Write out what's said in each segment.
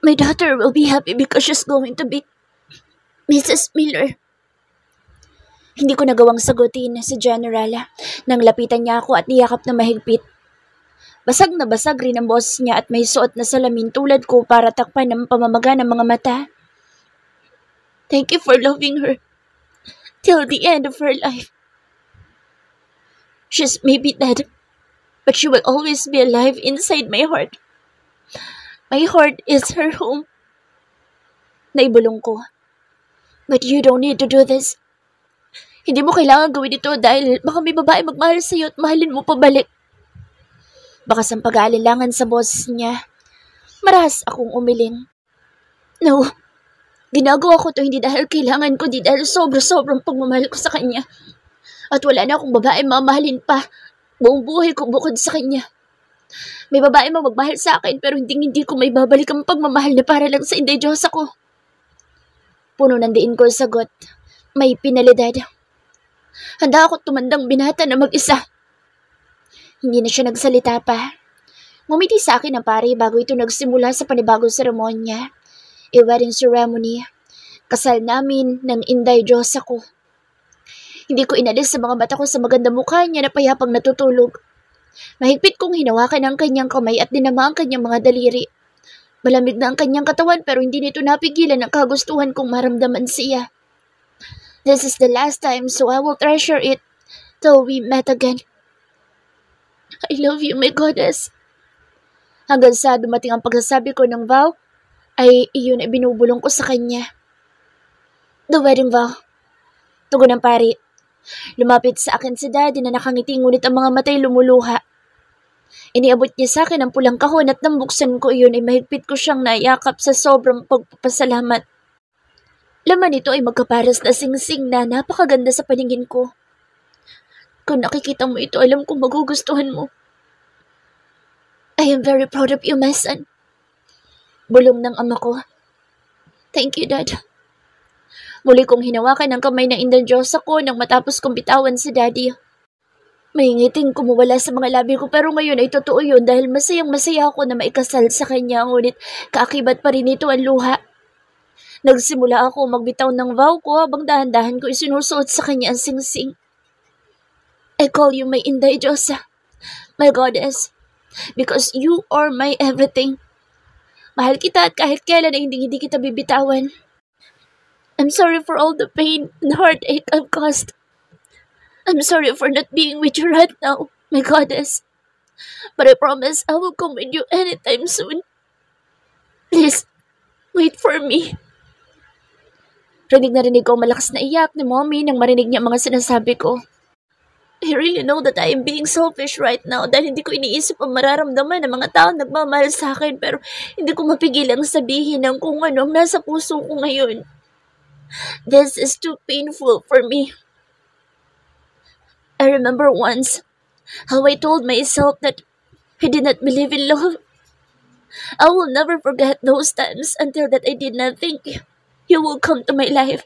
My daughter will be happy because she's going to be Mrs. Miller. Hindi ko nagawang sagutin si General nang lapitan niya ako at niyakap na mahigpit. Basag na basag rin ang boses niya at may suot na salamin tulad ko para takpan ng pamamaga ng mga mata. Thank you for loving her till the end of her life. She's maybe dead, but she will always be alive inside my heart. My heart is her home. Naibulong ko. But you don't need to do this. Hindi mo kailangan gawin ito dahil baka may babae magmahal sa'yo at mahalin mo pabalik. Bakas ang pag-aalilangan sa boses niya. Marahas akong umiling. No, ginagawa ko to hindi dahil kailangan ko, di dahil sobrang pagmamahal ko sa kanya. At wala na akong babae mamahalin pa. Buong buhay ko bukod sa kanya. May babae magmahal sa akin pero hindi ko may babalik ang pagmamahal na para lang sa Inday Diyos ako. Puno ng diin ko sagot. May pinalidad. Handa ako tumandang binata na mag-isa. Hindi na siya nagsalita pa. Ngumiti sa akin ang pare bago ito nagsimula sa panibagong seremonya. A wedding ceremony. Kasal namin ng Inday Diyos ako. Hindi ko inalis sa mga mata ko sa maganda mukha niya na payapang natutulog. Mahigpit kong hinawakan ang kanyang kamay at dinama ang kanyang mga daliri. Malamig na ang kanyang katawan pero hindi nito napigilan ang kagustuhan kong maramdaman siya. This is the last time so I will treasure it till we met again. I love you, my goddess. Hanggang sa dumating ang pagsasabi ko ng vow, ay iyon ay binubulong ko sa kanya. The wedding vow. Tugon ng pari. Lumapit sa akin si Daddy na nakangiti ngunit ang mga matay lumuluha. Iniabot niya sa akin ang pulang kahon at nang buksan ko iyon ay mahigpit ko siyang nayakap sa sobrang pagpapasalamat. Laman nito ay magkaparas na singsing na napakaganda sa paningin ko. Kung nakikita mo ito, alam kong magugustuhan mo. I am very proud of you, my son. Bulong ng ama ko. Thank you, Dad. Muli kong hinawakan ang kamay ng Inday Diyos ako nang matapos kong bitawan si Daddy. May ngiting kumuwala sa mga labi ko pero ngayon ay totoo yun dahil masayang-masaya ako na maikasal sa kanya ngunit kaakibat pa rin ito ang luha. Nagsimula ako magbitaw ng vow ko habang dahan-dahan ko isinusuot sa kanya ang singsing. I call you my Inday Diyos, my goddess, because you are my everything. Mahal kita at kahit kailan ay hindi kita bibitawan. I'm sorry for all the pain and heartache I've caused. I'm sorry for not being with you right now, my goddess. But I promise I will come with you anytime soon. Please, wait for me. Rinig na rinig ko malakas na iyak ni Mommy nang marinig niya mga sinasabi ko. I really know that I am being selfish right now dahil hindi ko iniisip ang mararamdaman ng mga tao nagmamahal sa akin pero hindi ko mapigilang sabihin ng kung ano ang nasa puso ko ngayon. This is too painful for me. I remember once how I told myself that I did not believe in love. I will never forget those times until that I did not think you will come to my life.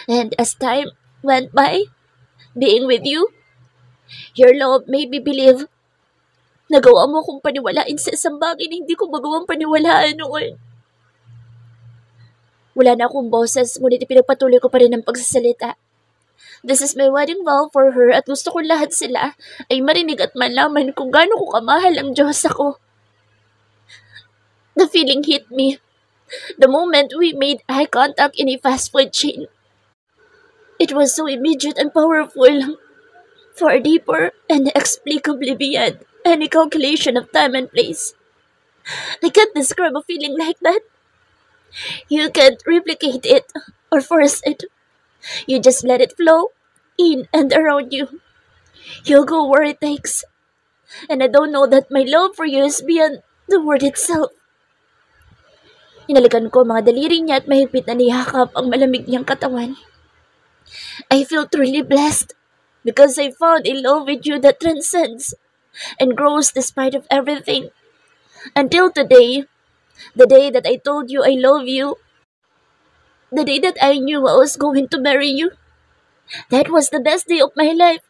And as time went by, being with you, your love made me believe. Nagawa mo akong paniwalain sa isang bagay na hindi ko magawang paniwalaan noon. Wala na akong boses, ngunit ipinagpatuloy ko pa rin ang pagsasalita. This is my wedding vow for her at gusto ko lahat sila ay marinig at malaman kung gaano ko kamahal ang Diyos ako. The feeling hit me the moment we made eye contact in a fast food chain. It was so immediate and powerful, far deeper and inexplicably beyond any calculation of time and place. I can't describe a feeling like that. You can't replicate it or force it. You just let it flow in and around you. You'll go where it takes. And I don't know that my love for you is beyond the word itself. Hinalikan ko mga daliri niya at mahigpit na niyakap ang malamig niyang katawan. I feel truly blessed because I found a love with you that transcends and grows despite of everything. Until today, the day that I told you I love you, the day that I knew I was going to marry you, that was the best day of my life.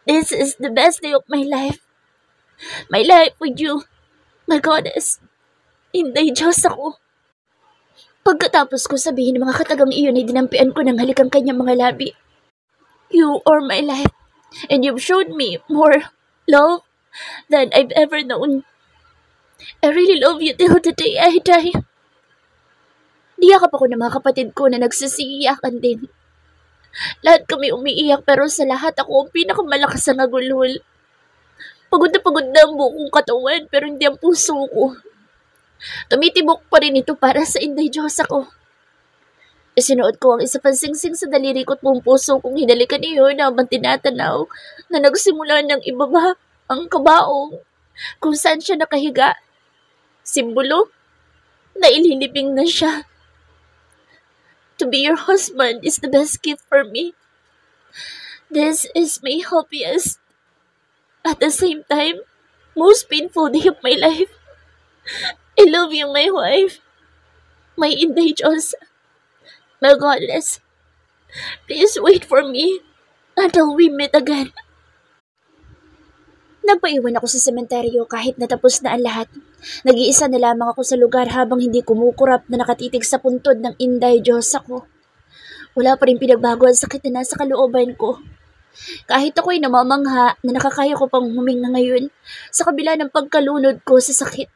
This is the best day of my life. My life with you, my goddess. Inday, Diyos ako. Pagkatapos ko sabihin ng mga katagang iyon ay dinampian ko ng halikang kanyang mga labi. You are my life, and you've showed me more love than I've ever known. I really love you till the day I die. Niyakap ako ng mga kapatid ko na nagsisiiyakan din. Lahat kami umiiyak pero sa lahat ako ang pinakamalakas na nagulhol. Pagod na ang buong katawan pero hindi ang puso ko. Tumitibok pa rin ito para sa Inday Diyos ako. Isinuot ko ang isa pang singsing sa daliri ko't buong puso kong hinalikan iyon habang tinatanaw na nagsimula ng ibaba ang kabaong kung saan siya nakahiga. Simbolo na ililibing na siya. To be your husband is the best gift for me. This is my happiest, at the same time, most painful day of my life. I love you, my wife. My Inday Diyos. My goddess. Please wait for me until we meet again. Nagpaiwan ako sa sementeryo kahit natapos na ang lahat. Nag-iisa na lamang ako sa lugar habang hindi kumukurap na nakatitig sa puntod ng Inday Diyos ako. Wala pa rin pinagbago ang sakit na nasa kalooban ko. Kahit ako'y namamangha na nakakaya ko pang huminga ngayon sa kabila ng pagkalunod ko sa sakit.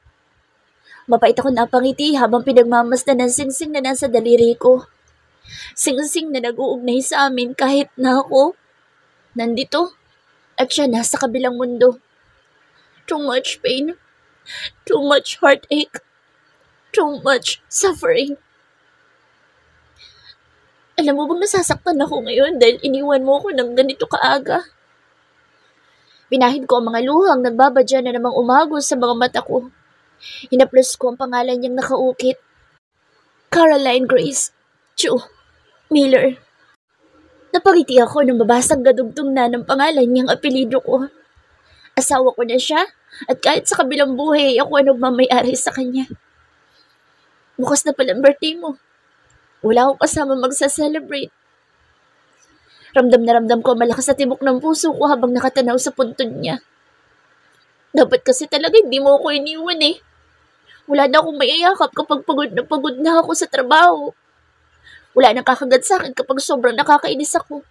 Mapait ako napangiti habang pinagmamasdan ng singsing na nasa daliri ko. Singsing na nag-uugnay sa amin kahit na ako nandito at siya nasa kabilang mundo. Too much pain, too much heartache, too much suffering. Alam mo bang nasasaktan ako ngayon dahil iniwan mo ako ng ganito kaaga? Pinahid ko ang mga luhang nagbabadya na namang umagos sa mga mata ko. Hinaplos ko ang pangalan niyang nakaukit. Caroline Grace Chu Miller. Napangiti ako nang mabasang gadugtong na ng pangalan niyang apelido ko. Asawa ko na siya at kahit sa kabilang buhay ako ang nagmamayari sa kanya. Bukas na pala ang birthday mo. Wala akong kasama magsa-celebrate. Ramdam na ramdam ko ang malakas na tibok ng puso ko habang nakatanaw sa puntod niya. Dapat kasi talaga hindi mo ako iniwan eh. Wala na akong mayayakap kapag pagod na ako sa trabaho. Wala nang kakagat sa akin kapag sobrang nakakainis ako.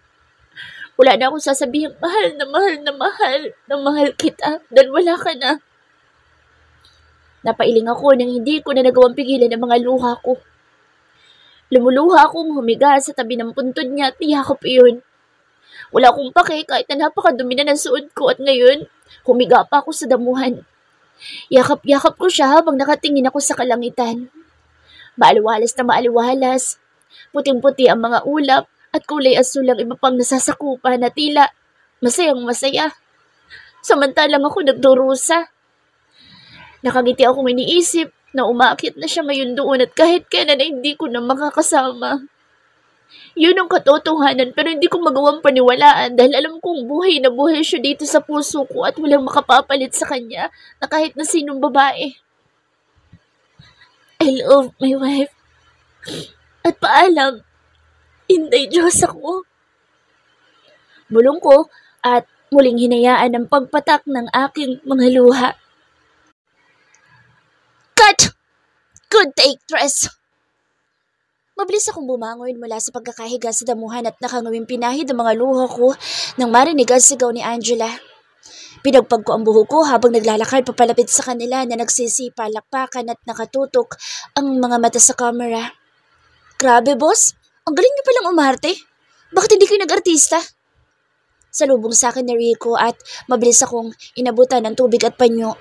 Wala na akong sasabihing mahal kita dahil wala ka na. Napailing ako nang hindi ko na nagawang pigilan ang mga luha ko. Lumuluha akong humiga sa tabi ng puntod niya at niyakap iyon. Wala akong pake kahit na napakadumi na ng suot ko at ngayon, humiga pa ako sa damuhan. Yakap-yakap ko siya habang nakatingin ako sa kalangitan. Maaliwalas na maaliwalas. Puting-puti ang mga ulap at kulay asul ang iba pang nasasakupan na tila masayang masaya. Samantalang ako nagdurusa. Nakangiti akong iniisip na umakit na siya ngayon doon at kahit kailan ay hindi ko na makakasama. Yun ang katotohanan pero hindi ko magawang paniwalaan dahil alam kong buhay na buhay siya dito sa puso ko at walang makapapalit sa kanya na kahit na sinong babae. I love my wife. At paalam, Inday Diyos ako. Bulong ko at muling hinayaan ang pagpatak ng aking mga luha. Cut! Good take, Tres! Mabilis akong bumangon mula sa pagkakahiga sa damuhan at nakangawing pinahid ang mga luha ko nang marinig ang sigaw ni Angela. Pinagpag ko ang buho ko habang naglalakad papalapit sa kanila na nagsisipa, lakpakan at nakatutok ang mga mata sa camera. Grabe, boss! Ang galing niyo palang umarte. Bakit hindi kayo nag-artista? Salubong sa akin ni Rico at mabilis akong inabutan ng tubig at panyo.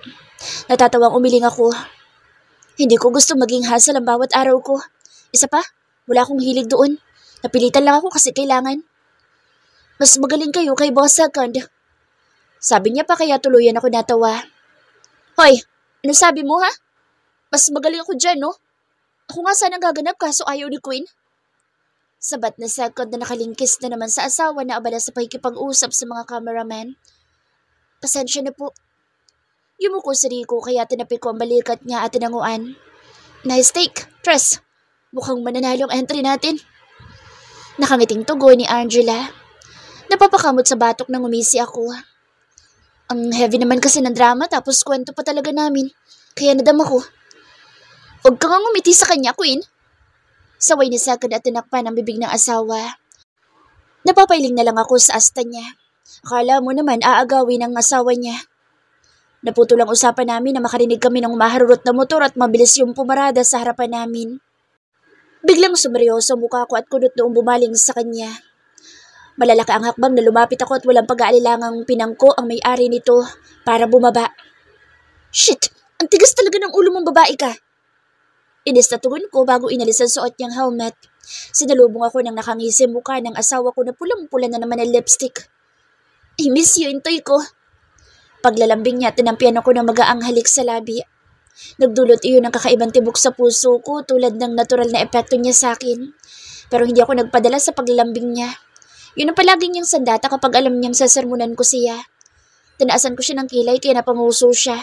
Natatawang umiling ako. Hindi ko gusto maging hassle ang bawat araw ko. Isa pa, wala akong hilig doon. Napilitan lang ako kasi kailangan. Mas magaling kayo kay Boss Second. Sabi niya pa kaya tuluyan ako natawa. Hoy, ano sabi mo ha? Mas magaling ako dyan, no? Ako nga sana gaganap kaso ayaw ni Queen. Sabat na Second na nakalingkis na naman sa asawa na abala sa pakikipag-usap sa mga cameraman. Pasensya na po. Yumuko si Rico kaya tinapik ko ang balikat niya at tinanguan. Nice take, Tres. Mukhang mananalo ang entry natin. Nakangiting tugon ni Angela. Napapakamot sa batok nang umisi ako. Ang heavy naman kasi ng drama tapos kwento pa talaga namin. Kaya nadama ko. Huwag ka nga ngumiti sa kanya, Queen. Saway ni Second at tinakpan ang bibig ng asawa. Napapailing na lang ako sa asta niya. Akala mo naman aagawin ang asawa niya. Naputol ang usapan namin na makarinig kami ng maharurot na motor at mabilis yung pumarada sa harapan namin. Biglang sumeryoso ang mukha ko at kunot noong bumaling sa kanya. Malalaki ang hakbang na lumapit ako at walang pag-aalilangang pinangko ang may-ari nito para bumaba. Shit! Ang tigas talaga ng ulo mong babae ka! Inis na tugon ko bago inalis ang suot niyang helmet. Sinalubong ako ng nakangisi mukha ng asawa ko na pulang-pula na naman ang lipstick. I miss you, intoy ko. Paglalambing niya, tinampian ako ng magaang halik sa labi. Nagdulot iyon ng kakaibang tibok sa puso ko tulad ng natural na epekto niya sa akin. Pero hindi ako nagpadala sa paglalambing niya. Yun ang palagi niyang sandata kapag alam niyang sasermonan ko siya. Tinaasan ko siya ng kilay kaya napanguso siya.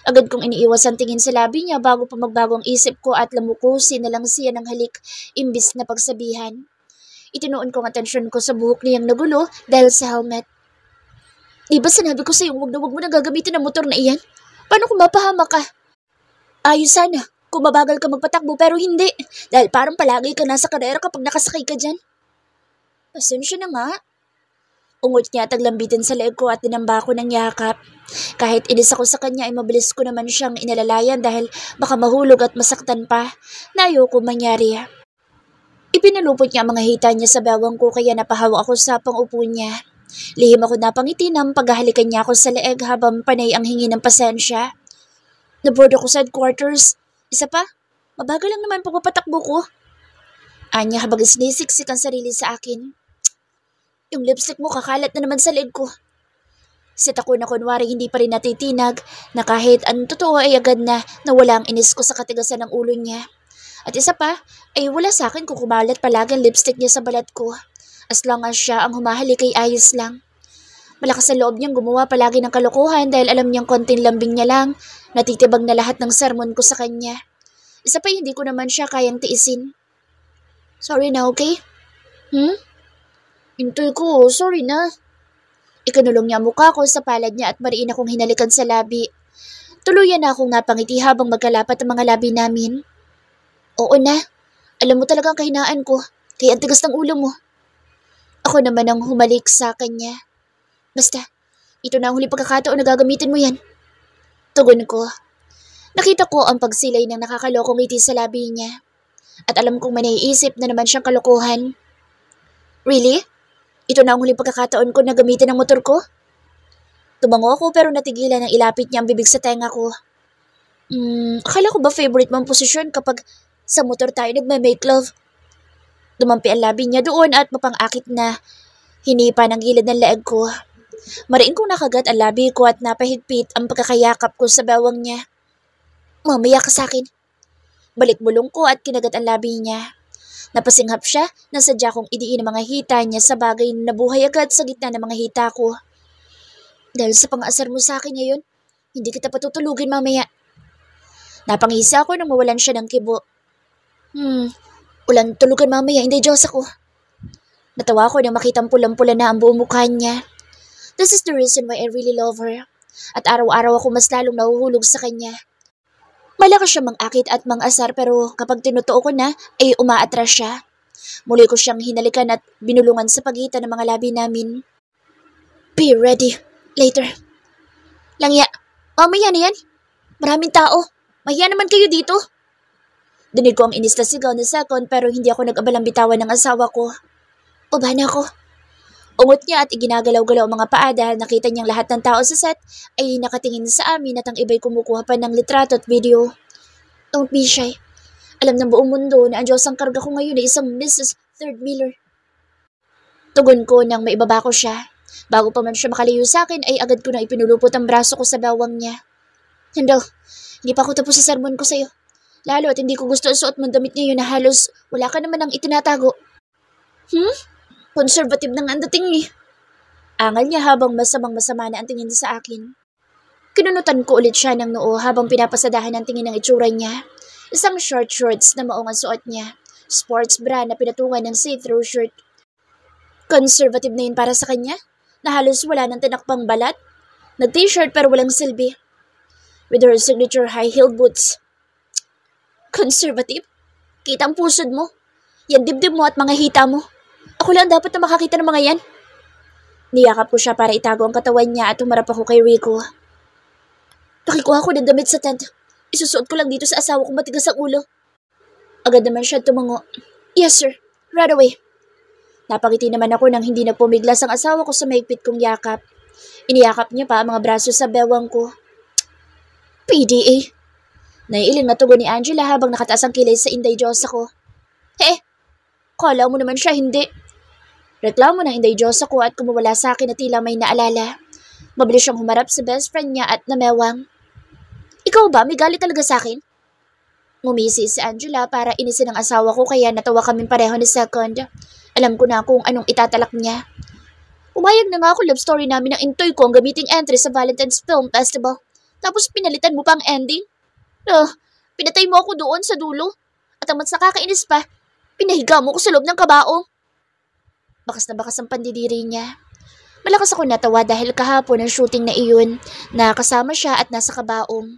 Agad kong iniiwas ang tingin sa labi niya bago pa magbago ang isip ko at lamukusin na lang siya ng halik imbis na pagsabihan. Itinuon ko ang atensyon ko sa buhok niyang nagulo dahil sa helmet. Di ba sinabi ko sa'yo huwag mo na gagamitin ang motor na iyan? Paano kung mapahama ka? Ayos sana kung mabagal ka magpatakbo pero hindi dahil parang palagi ka nasa kadera kapag nakasakay ka dyan. Pasensya na nga. Ungot niya at taglambitin sa leeg ko at dinamba ko ng yakap. Kahit inis ako sa kanya ay mabilis ko naman siyang inalalayan dahil baka mahulog at masaktan pa na ayoko mangyari. Ipinalupot niya ang mga hita niya sa bawang ko kaya napahawa ako sa pangupo niya. Lihim ako napangiti nang paghahalikan niya ako sa leeg habang panay ang hingi ng pasensya. Naboard ako sa headquarters. Isa pa, mabagal lang naman pagpapatakbo ko. Anya habang sinisiksik ang sarili sa akin. Yung lipstick mo kakalat na naman sa leg ko. Sit ako na kunwari hindi pa rin natitinag na kahit ang totoo ay agad na nawala ang inis ko sa katigasan ng ulo niya. At isa pa, ay wala sa akin kung kumalat palagi ang lipstick niya sa balat ko. As long as siya ang humahalik ay ayos lang. Malakas sa loob niyang gumawa palagi ng kalokohan dahil alam niyang konting lambing niya lang, natitibag na lahat ng sermon ko sa kanya. Isa pa hindi ko naman siya kayang tiisin. Sorry na, okay? Intoy ko, sorry na. Ikanulong niya mukha ko sa palad niya at mariin akong hinalikan sa labi. Tuluyan na akong napangiti habang magkalapat ang mga labi namin. Oo na, alam mo talagang kahinaan ko, kaya ang tigas ng ulo mo. Ako naman ang humalik sa kanya. Basta, ito na ang huling pagkakataon na gagamitin mo yan. Tugon ko. Nakita ko ang pagsilay ng nakakalokong ngiti sa labi niya. At alam kong may naiisip na naman siyang kalokohan. Really? Ito na ang huling pagkakataon ko na gamitin ang motor ko? Tumango ako pero natigilan ang ilapit niya ang bibig sa tenga ko. Akala ko ba favorite mong posisyon kapag sa motor tayo nagme-make love? Dumampi ang labi niya doon at mapang-akit na hinipa ng gilid ng leeg ko. Mariin kong nakagat ang labi ko at napahigpit ang pagkakayakap ko sa bawang niya. Mamaya ka sa akin. Balik-bulong ko at kinagat ang labi niya. Napasinghap siya na sadya kong idiin ang mga hita niya sa bagay na nabuhay agad sa gitna ng mga hita ko. Dahil sa pang-asar mo sa akin ngayon, hindi kita patutulugin mamaya. Napangisa ako nang mawalan siya ng kibo. Ulan tulugan mamaya, hindi Diyos ako. Natawa ko nang makitang pulang-pula na ang buong mukha niya. This is the reason why I really love her. At araw-araw ako mas lalong nahuhulog sa kanya. Malakas siya mang-akit at mang-asar pero kapag tinutuo ko na ay umaatras siya. Muli ko siyang hinalikan at binulungan sa pagitan ng mga labi namin. Be ready. Later. Langya, mamaya na yan. Maraming tao. Mahiya naman kayo dito. Dinig ko ang inis na sigaw ni Second pero hindi ako nag-abalang bitawan ng asawa ko. Uba na ako. Ungot niya at iginagalaw-galaw ang mga paa dahil nakita niyang lahat ng tao sa set ay nakatingin sa amin at ang iba'y kumukuha pa ng litrato at video. Don't be shy. Alam ng buong mundo na ang Diyos ang karga ko ngayon ay isang Mrs. Third Miller. Tugon ko nang maibaba ko siya. Bago pa man siya makalayo sa akin ay agad ko na ipinulupot ang braso ko sa bawang niya. Handel, hindi pa ako tapos sa sermon ko sa'yo. Lalo at hindi ko gusto ang suot mong damit ngayon na halos wala ka naman ang itinatago. Conservative nang ang dating eh. Angal niya habang masamang-masama na ang tingin sa akin. Kinunutan ko ulit siya ng noo habang pinapasadahan ang tingin ng itsura niya. Isang short shorts na maong ang suot niya. Sports bra na pinatungan ng see-through shirt. Conservative na yun para sa kanya? Na halos wala ng tinakpang balat? Nag-t-shirt pero walang silbi. With her signature high-heeled boots. Conservative? Kita ang pusod mo. Yan dibdib mo at mga hita mo. Ako lang dapat na makakita ng mga yan. Niyakap ko siya para itago ang katawan niya at humarap ako kay Rico. Pakikuha ko ng damit sa tent. Isusuot ko lang dito sa asawa kong matigas ang ulo. Agad naman siya tumango. Yes sir, right away. Napangiti naman ako nang hindi nagpumiglas ang asawa ko sa mahigpit kong yakap. Iniyakap niya pa ang mga braso sa bewang ko. PDA. Naiiling na tugon ni Angela habang nakataas ang kilay sa Inday Diyos ako. Kala mo naman siya hindi. Reklamo ng Inday Diyos ako at kumawala sa akin na tila may naalala. Mabilis siyang humarap sa best friend niya at namewang. Ikaw ba? May galit talaga sa akin? Ngumisi si Angela para inisin ang asawa ko kaya natawa kaming pareho ni Second. Alam ko na kung anong itatalak niya. Umayag na nga ako love story namin ng intoy ko ang gamiting entry sa Valentine's Film Festival. Tapos pinalitan mo pa ang ending? Pinatay mo ako doon sa dulo. At ang mas nakakainis pa, pinahiga mo ko sa loob ng kabaong. Bakas na bakas ang pandidiri niya. Malakas ako natawa dahil kahapon ang shooting na iyon na kasama siya at nasa kabaong.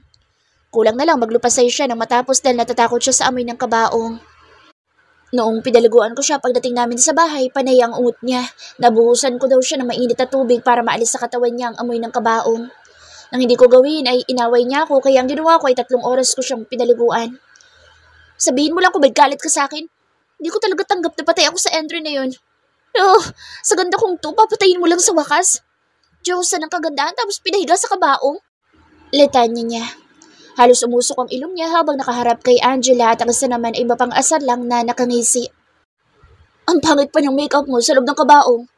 Kulang na lang maglupasay siya nang matapos dahil natatakot siya sa amoy ng kabaong. Noong pinaliguan ko siya pagdating namin sa bahay, panay ang ungot niya. Nabuhusan ko daw siya ng mainit na tubig para maalis sa katawan niya ang amoy ng kabaong. Nang hindi ko gawin ay inaway niya ako kaya ang ginawa ko ay 3 oras ko siyang pinaliguan. Sabihin mo lang kung galit ka sa akin. Hindi ko talaga tanggap na patay ako sa entry na yun. Sa ganda kong to, papatayin mo lang sa wakas. Diyosa ng kagandahan tapos pinahiga sa kabaong. Letanya niya. Halos umusok ang ilong niya habang nakaharap kay Angela at ang isa naman ay mapang-asar lang na nakangisi. Ang pangit pa ng makeup mo sa loob ng kabaong.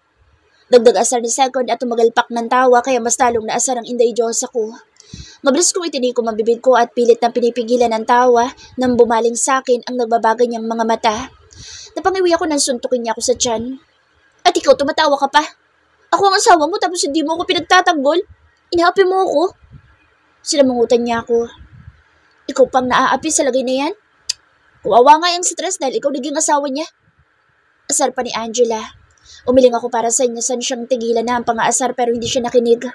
Dagdag asar ni Second at tumagalpak ng tawa kaya mas talong naasar ang Inday Diyos ako. Mabilis kong itinikom ang bibig ko at pilit na pinipigilan ng tawa nang bumaling sa akin ang nagbabaga niyang mga mata. Napangiwi ako nang suntukin niya ako sa tiyan. At ikaw tumatawa ka pa. Ako ang asawa mo tapos hindi mo ako pinagtatanggol. Inaapi mo ako. Sinamangutan niya ako. Ikaw pang naaapi sa lagay na yan? Kawawa nga yung stress dahil ikaw naging asawa niya. Asar pa ni Angela. Umiling ako para sa inyo saan siyang tigilan na ang pang-aasar pero hindi siya nakinig.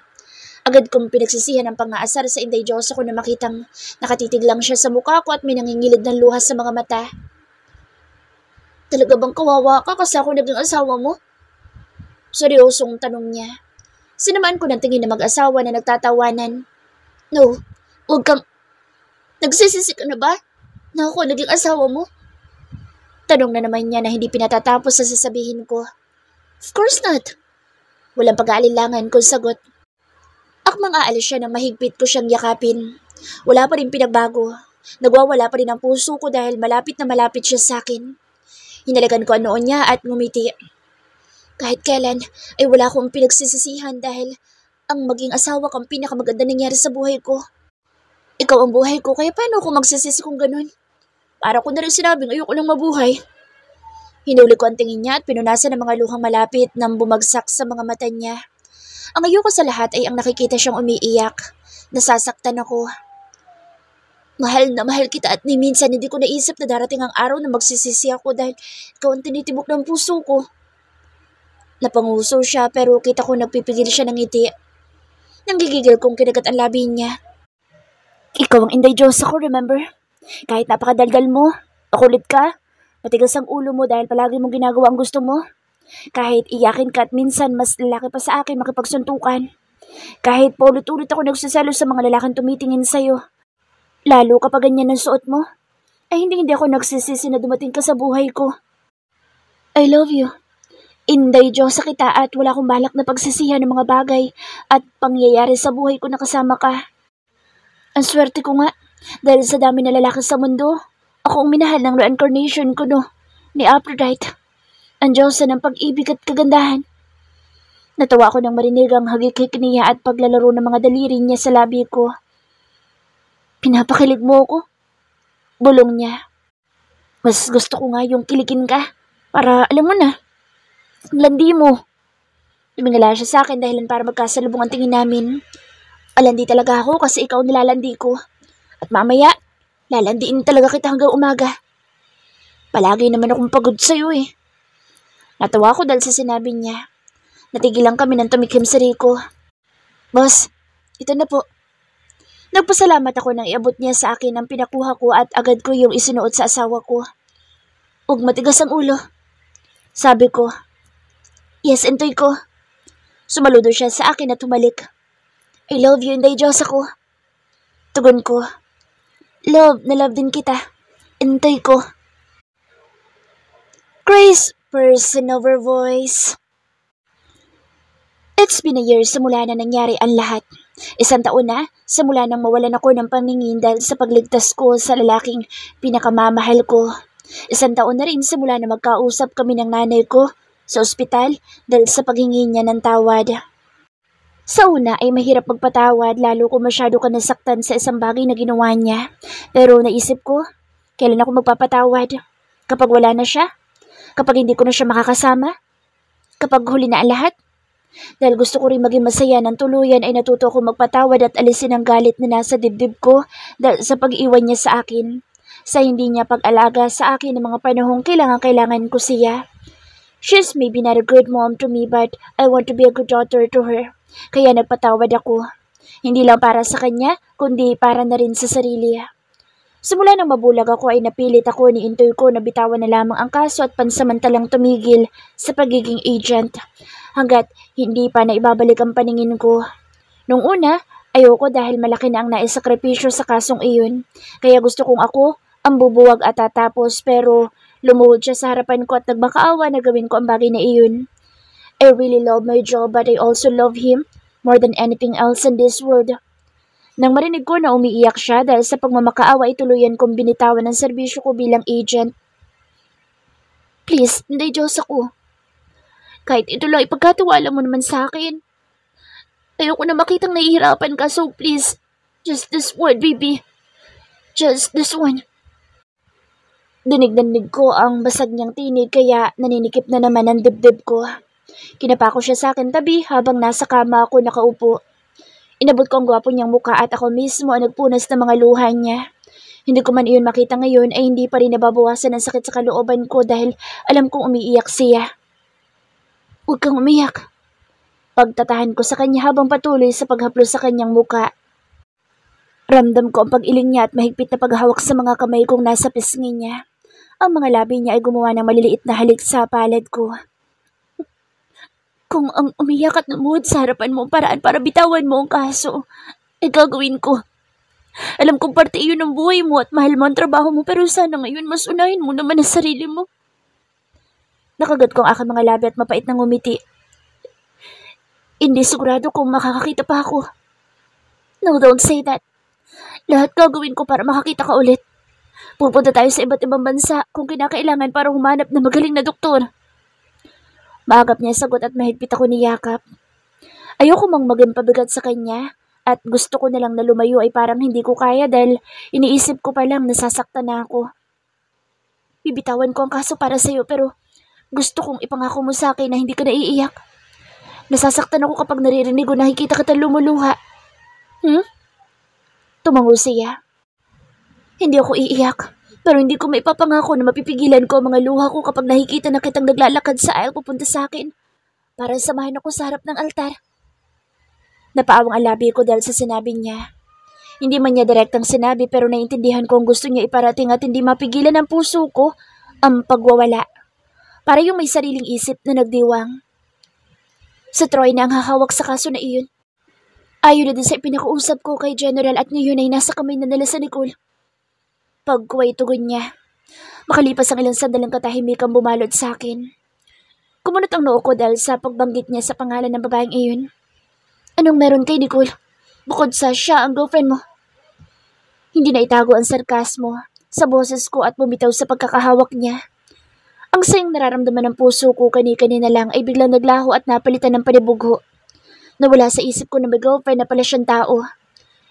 Agad kong pinagsisihan ang pang-aasar sa Inday Diyos ako na makitang nakatitig lang siya sa mukha ko at may nangingilid ng luha sa mga mata. Talaga bang kawawa ka kasi ako naging asawa mo? Seryosong tanong niya. Sinamaan ko ng tingin na mag-asawa na nagtatawanan. No, huwag kang... Nagsisisi ka na ba? Na ako naging asawa mo? Tanong na naman niya na hindi pinatatapos sa sasabihin ko. Of course not. Walang pag-aalilangan kung sagot. Akmang aalis siya nang mahigpit ko siyang yakapin. Wala pa rin pinagbago. Nagwawala pa rin ang puso ko dahil malapit na malapit siya sa akin. Hinalagan ko ang noon niya at ngumiti. Kahit kailan ay wala akong pinagsisisihan dahil ang maging asawa kang pinakamaganda nangyari sa buhay ko. Ikaw ang buhay ko kaya paano ako magsisisi kung ganun? Para ko na rin sinabing ayoko nang mabuhay. Hinuli ko ang tingin niya at pinunasan ng mga luhang malapit nang bumagsak sa mga mata niya. Ang ayoko sa lahat ay ang nakikita siyang umiiyak. Nasasaktan ako. Mahal na mahal kita at ni minsan hindi ko naisip na darating ang araw na magsisisi ako dahil ikaw ang tinitibok ng puso ko. Napanguso siya pero kita ko nagpipigil siya ng ngiti. Nanggigigil kong kinagat ang labi niya. Ikaw ang Inday Diyos ako, remember? Kahit napakadaldal mo, makulit ka, matigas ang ulo mo dahil palagi mong ginagawa ang gusto mo. Kahit iyakin ka at minsan mas lalaki pa sa akin makipagsuntukan. Kahit paulit-ulit ako nagsasalo sa mga lalaking tumitingin sa'yo. Lalo kapag ganyan ang suot mo, ay hindi ako nagsisisi na dumating ka sa buhay ko. I love you. Inday Diyos sa kita at wala akong balak na pagsisihan ng mga bagay at pangyayari sa buhay ko na kasama ka. Ang swerte ko nga, dahil sa dami na lalaki sa mundo, ako ang minahal ng reincarnation ko ni Aphrodite. Ang Diyosa ng pag-ibig at kagandahan. Natawa ako nang marinig ang hagikik niya at paglalaro ng mga daliri niya sa labi ko. Pinapakilig mo ako? Bulong niya. Mas gusto ko nga yung kiligin ka, para alam mo na. Landi mo. Lumingala siya sa akin dahilan para magkasalubong ang tingin namin. Alandi talaga ako kasi ikaw nilalandi ko. At mamaya, lalandiin talaga kita hanggang umaga. Palagi naman akong pagod sa'yo eh. Natawa ko dahil sa sinabi niya. Natigilan kami ng tumikim sa Rico. Boss, ito na po. Nagpasalamat ako nang iabot niya sa akin ang pinakuha ko at agad ko yung isinuot sa asawa ko. Huwag matigas ang ulo. Sabi ko. Yes, Intoy ko. Sumaludo siya sa akin at humalik. I love you, Inday Diyos ako. Tugon ko. Love na love din kita. Intoy ko. Grace, person over voice. It's been a year simula na nangyari ang lahat. Isang taon na, simula nang mawalan ako ng paningin dahil sa pagligtas ko sa lalaking pinakamamahal ko. Isang taon na rin simula na magkausap kami ng nanay ko sa ospital dahil sa paghingi niya ng tawad. Sa una ay mahirap magpatawad lalo kung masyado ka nasaktan sa isang bagay na ginawa niya. Pero naisip ko, kailan ako magpapatawad? Kapag wala na siya? Kapag hindi ko na siya makakasama? Kapag huli na ang lahat? Dahil gusto ko rin maging masaya ng tuluyan ay natuto ako magpatawad at alisin ang galit na nasa dibdib ko dahil sa pag-iwan niya sa akin. Sa hindi niya pag-alaga sa akin ng mga panahong kailangan ko siya. She's maybe not a good mom to me but I want to be a good daughter to her. Kaya nagpatawad ako. Hindi lang para sa kanya, kundi para na rin sa sarili. Simula nang mabulag ako ay napilit ako ni Intoy ko na bitawan na lamang ang kaso at pansamantalang tumigil sa pagiging agent. Hanggat hindi pa na ibabalik ang paningin ko. Nung una, ayoko dahil malaki na ang naisakripisyo sa kasong iyon. Kaya gusto kong ako ang bubuwag at tatapos pero lumuhod siya sa harapan ko at nagmakaawa na gawin ko ang bagay na iyon. I really love my job but I also love him more than anything else in this world. Nang marinig ko na umiiyak siya dahil sa pagmamakaawa ay tuluyan kong binitawan ang serbisyo ko bilang agent. Please, hindi Diyos ako. Kahit ito lang ipagkatiwala mo naman sa akin. Ayoko na makitang nahihirapan ka so please, just this one baby. Just this one. Dinig ko ang basag niyang tinig kaya naninikip na naman ang dibdib ko. Kinapa ko siya sa akin tabi habang nasa kama ako nakaupo. Inabot ko ang gwapo niyang mukha at ako mismo ang nagpunas ng mga luha niya. Hindi ko man iyon makita ngayon ay hindi pa rin nababawasan ang sakit sa kalooban ko dahil alam kong umiiyak siya. Huwag kang umiyak. Pagtatahan ko sa kanya habang patuloy sa paghaplos sa kanyang mukha. Ramdam ko ang pag-iling niya at mahigpit na paghawak sa mga kamay kong nasa pisngi niya. Ang mga labi niya ay gumawa ng maliliit na halik sa palad ko. Kung ang umiyak at lumuhod sa harapan mo ang paraan para bitawan mo ang kaso, ay gagawin ko. Alam kong parte iyon ng buhay mo at mahal mo ang trabaho mo pero sana ngayon mas unahin mo naman ang sarili mo. Nakagat ko ang aking mga labi at mapait na ngumiti. Hindi sigurado kung makakakita pa ako. No, don't say that. Lahat gagawin ko para makakita ka ulit. Pupunta tayo sa iba't ibang bansa kung kinakailangan para humanap ng magaling na doktor. Maagap niya sagot at mahigpit ako niyakap. Ayoko mang maging pabigat sa kanya at gusto ko na lang na lumayo ay parang hindi ko kaya dahil iniisip ko pa lang nasasaktan na ako. Bibitawan ko ang kaso para sa'yo pero gusto kong ipangako mo sa akin na hindi ka naiiyak. Nasasaktan ako kapag naririnig o nakikita kita lumuluha. Tumango siya. Hindi ako iiyak. Pero hindi ko maipapangako na mapipigilan ko ang mga luha ko kapag nakikita na kitang naglalakad sa aisle pupunta sa akin para samahan ako sa harap ng altar. Napaawang ang labi ko dahil sa sinabi niya. Hindi man niya direktang sinabi pero naiintindihan ko ang gusto niya iparating at hindi mapigilan ng puso ko ang pagwawala. Para yung may sariling isip na nagdiwang. Sa Troy na ang hahawak sa kaso na iyon. Ayon na din sa ipinakuusap ko kay General at ngayon ay nasa kamay na nila sa Nicole. Pagkuway tugon niya. Makalipas ang ilang sandalang katahimikang bumalot sa akin. Kumunot ang noo ko dahil sa pagbanggit niya sa pangalan ng babaeng iyon. Anong meron kay Nicole? Bukod sa siya ang girlfriend mo. Hindi na itago ang sarkasmo sa boses ko at bumitaw sa pagkakahawak niya. Ang sayang nararamdaman ng puso ko kani-kanina lang ay biglang naglaho at napalitan ng panibugho. Nawala sa isip ko na may girlfriend na pala siyang tao.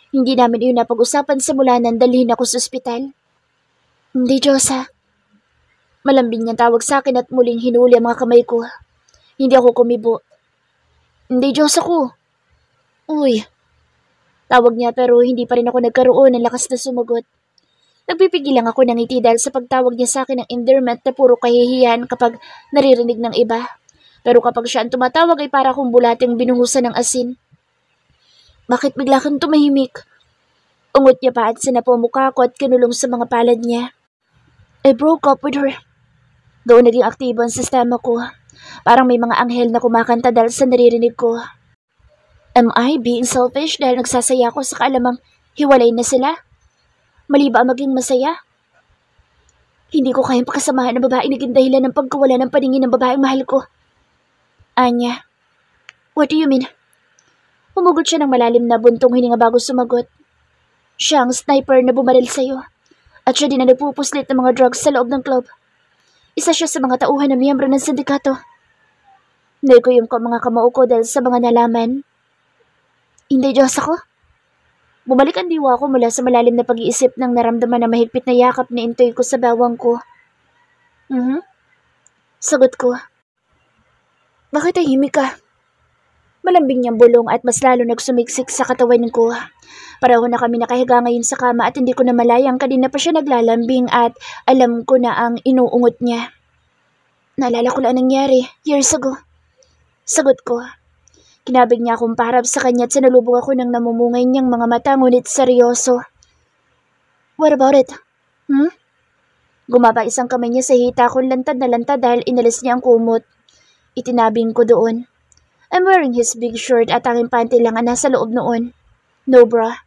Hindi namin iyon napag-usapan simula nang dalhin ako sa ospital. Hindi, Diyosa. Malambing niyang tawag sa akin at muling hinuli ang mga kamay ko. Hindi ako kumibo. Hindi, Diyosa ko. Uy. Tawag niya pero hindi pa rin ako nagkaroon ng lakas na sumagot. Nagpipigil lang ako ng ngiti dahil sa pagtawag niya sa akin ng endearment na puro kahihiyan kapag naririnig ng iba. Pero kapag siya ang tumatawag ay para akong bulating binuhusan ng asin. Bakit bigla kang tumahimik? Ungot niya pa at sinapo mukha ko at kinulong sa mga palad niya. I broke up with her. Doon naging aktibo ang sistema ko. Parang may mga anghel na kumakanta dahil sa naririnig ko. Am I being selfish dahil nagsasaya ko sa kaalamang hiwalay na sila? Mali ba ang maging masaya? Hindi ko kayang pakasamahan ng babaeng naging dahilan ng pagkawala ng paningin ng babaeng mahal ko. Anya, what do you mean? Humugot siya ng malalim na buntong hininga bago sumagot. Siya ang sniper na bumaril sa'yo. At siya din ang nagpupuslit ng mga drugs sa loob ng club. Isa siya sa mga tauhan na miyembro ng sindikato. Naikuyom ko ang mga kamao ko dahil sa mga nalaman. Hindi Diyos ako. Bumalik ang diwa ko mula sa malalim na pag-iisip ng naramdaman na mahigpit na yakap ni Intoy ko sa bawang ko. Sagot ko. Bakit tahimik ka? Malambing niyang bulong at mas lalo nagsumiksik sa katawan ko. Pareho na kami nakahiga ngayon sa kama at hindi ko na malayang kanina pa siya naglalambing at alam ko na ang inuungot niya. Naalala ko lang nangyari, years ago. Sagot ko. Kinabig niya akong paharap sa kanya at sinalubong ako ng namumungay niyang mga mata ngunit seryoso. What about it? Gumaba isang kamay niya sa hita ko lantad na lantad dahil inalis niya ang kumot. Itinabing ko doon. I'm wearing his big shirt at aking panty lang ang nasa loob noon. No bra.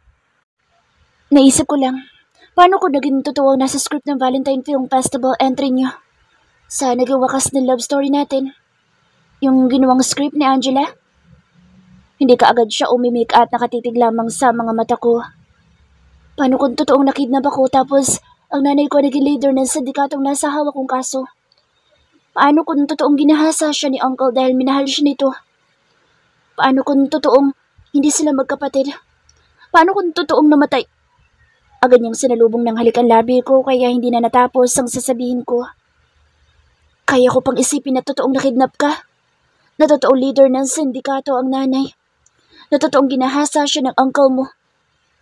Naisip ko lang, paano ko naging totoo ang nasa script ng Valentine Film Festival entry niyo? Sa naging wakas na love story natin. Yung ginawang script ni Angela? Hindi ka agad siya umimik at nakatitig lamang sa mga mata ko. Paano kung totoong nakidnap ako tapos ang nanay ko naging leader ng sindikatong nasa hawak kong kaso? Paano kung totoong ginahasa siya ni Uncle dahil minahal siya nito? Paano kung totoong hindi sila magkapatid? Paano kung totoong namatay? Agad niyang sinalubong ng halikan labi ko kaya hindi na natapos ang sasabihin ko. Kaya ko pang isipin na totoong nakidnap ka? Na totoong leader ng sindikato ang nanay? Na totoong ginahasa siya ng uncle mo?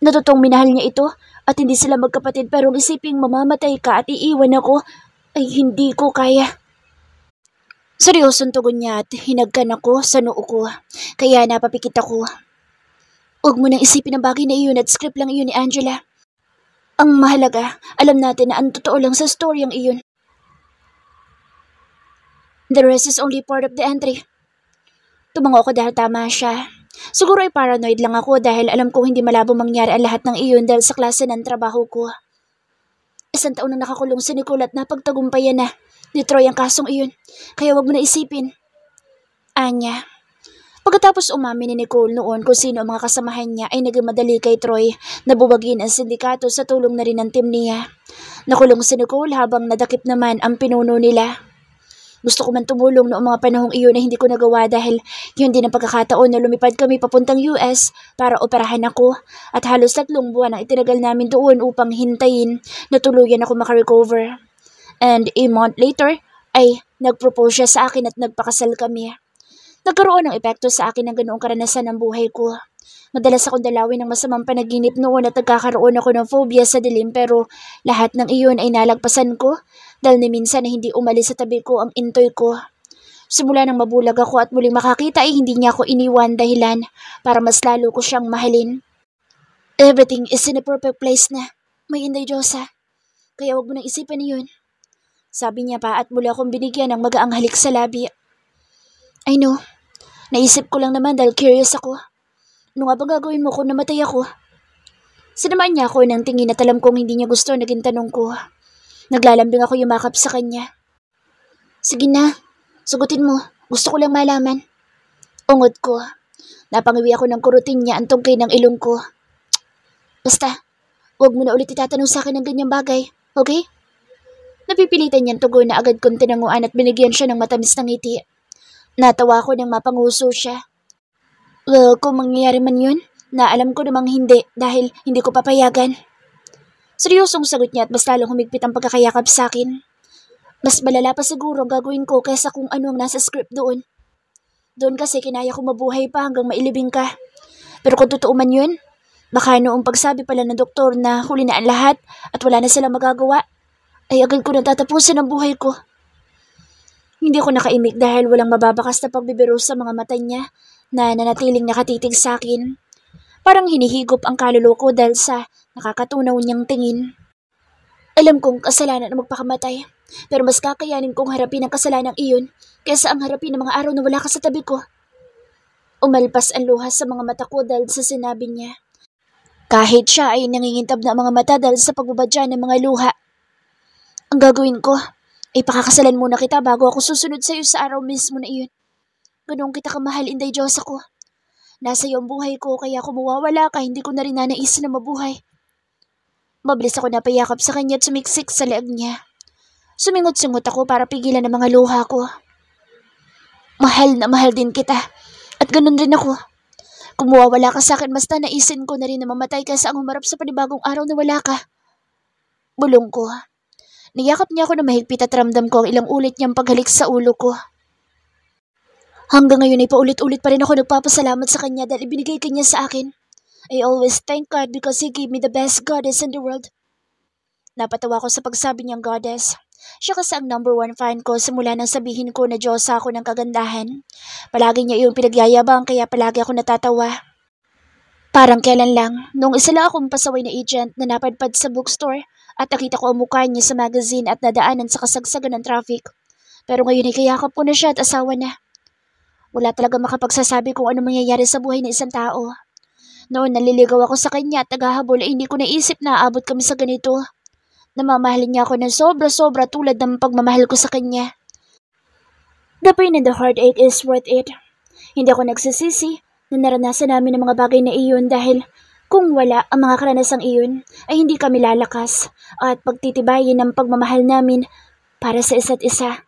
Na totoong minahal niya ito at hindi sila magkapatid pero isiping mamamatay ka at iiwan ako ay hindi ko kaya. Seryosong tugon niya at hinagkan ako sa noo ko kaya napapikit ako. Huwag mo nang isipin ang bagay na iyon at script lang iyon ni Angela. Ang mahalaga, alam natin na ang totoo lang sa story ang iyon. The rest is only part of the entry. Tumango ako dahil tama siya. Siguro ay paranoid lang ako dahil alam kong hindi malabo mangyari ang lahat ng iyon dahil sa klase ng trabaho ko. 1 taon na nakakulong si Nicole at napagtagumpayan na ni Troy ang kasong iyon. Kaya wag mo na isipin. Anya. Pagkatapos umamin ni Nicole noon kung sino ang mga kasamahan niya ay naging madali kay Troy na buwagin ang sindikato sa tulong na rin ng team niya. Nakulong si Nicole habang nadakip naman ang pinuno nila. Gusto ko man tumulong noong mga panahong iyon na hindi ko nagawa dahil yun din ang pagkakataon na lumipad kami papuntang US para operahan ako at halos 3 buwan ang itinagal namin doon upang hintayin na tuluyan ako makarecover. And a month later ay nagpropose siya sa akin at nagpakasal kami. Nagkaroon ng epekto sa akin ng ganoong karanasan ng buhay ko. Madalas akong dalawin ng masamang panaginip noon at nagkakaroon ako ng phobia sa dilim pero lahat ng iyon ay nalagpasan ko dahil ni minsan na hindi umalis sa tabi ko ang Intoy ko. Simula nang mabulag ako at muling makakita ay hindi niya ako iniwan dahilan para mas lalo ko siyang mahalin. Everything is in a perfect place na, may Inday Diyosa. Kaya wag mo nang isipan niyon. Sabi niya pa at muli akong binigyan ng magaang halik sa labi. I know. Naisip ko lang naman dahil curious ako. Ano nga bang gagawin mo kung namatay ako? Sinamaan niya ako ng tingin at alam kong hindi niya gusto naging tanong ko. Naglalambing ako yumakap sa kanya. Sige na, sugutin mo. Gusto ko lang malaman. Ungot ko. Napangiwi ako ng kurutin niya ang tungkay ng ilong ko. Basta, huwag mo na ulit itatanong sa akin ng ganyang bagay, okay? Napipilitan niyang tugon na agad kong tinanguan at binigyan siya ng matamis na ngiti. Natawa ko nang mapanguso siya. Well, kung mangyayari man yun, na alam ko namang hindi dahil hindi ko papayagan. Seryosong sagot niya at mas lalong humigpit ang pagkakayakap sa akin. Mas malala pa siguro ang gagawin ko kaysa kung ano ang nasa script doon. Doon kasi kinaya ko mabuhay pa hanggang mailibing ka. Pero kung totoo man yun, baka noong pagsabi pala ng doktor na huli na ang lahat at wala na silang magagawa, ay agad ko natatapusin ang buhay ko. Hindi ko nakaimik dahil walang mababakas na pagbibiro sa mga mata niya na nanatiling nakatitig sa akin. Parang hinihigop ang kaluluwa ko dahil sa nakakatunaw niyang tingin. Alam kong kasalanan na magpakamatay, pero mas kakayanin kong harapin ang kasalanang iyon kaysa ang harapin ng mga araw na wala ka sa tabi ko. Umalpas ang luha sa mga mata ko dahil sa sinabi niya. Kahit siya ay nangingintab na ang mga mata dahil sa pagbabadya ng mga luha. Ang gagawin ko ay pakakasalan muna kita bago ako susunod sa iyo sa araw mismo na iyon. Ganoon kita kamahal, Inday Diyos ako. Nasa iyo ang buhay ko kaya kung mawawala ka, hindi ko na rin nanais na mabuhay. Mabilis ako napayakap sa kanya at sumiksik sa leeg niya. Sumingot-singot ako para pigilan ang mga luha ko. Mahal na mahal din kita. At ganun rin ako. Kung mawawala ka sa akin, mas naisin ko na rin na mamatay kaysa ang humarap sa panibagong araw na wala ka. Bulong ko. Niyakap niya ako na mahigpit at ramdam ko ang ilang ulit niyang paghalik sa ulo ko. Hanggang ngayon ay paulit-ulit pa rin ako nagpapasalamat sa kanya dahil ibinigay kanya sa akin. I always thank God because He gave me the best goddess in the world. Napatawa ko sa pagsabi niyang goddess. Siya kasi ang number 1 fan ko simula nang sabihin ko na Diyosa ako ng kagandahan. Palagi niya iyong pinagyayabang kaya palagi ako natatawa. Parang kailan lang, nung isa lang akong pasaway na agent na napadpad sa bookstore at nakita ko ang mukha niya sa magazine at nadaanan sa kasagsagan ng traffic. Pero ngayon ay kayakap ko na siya at asawa na. Wala talaga makapagsasabi kung ano mangyayari sa buhay ng isang tao. Noon naliligaw ako sa kanya at naghahabol ay hindi ko naisip na aabot kami sa ganito. Namamahalin niya ako ng sobra-sobra tulad ng pagmamahal ko sa kanya. The pain and the heartache is worth it. Hindi ako nagsisisi na naranasan namin ang mga bagay na iyon dahil kung wala ang mga karanasang iyon ay hindi kami lalakas at pagtitibayin ang pagmamahal namin para sa isa't isa.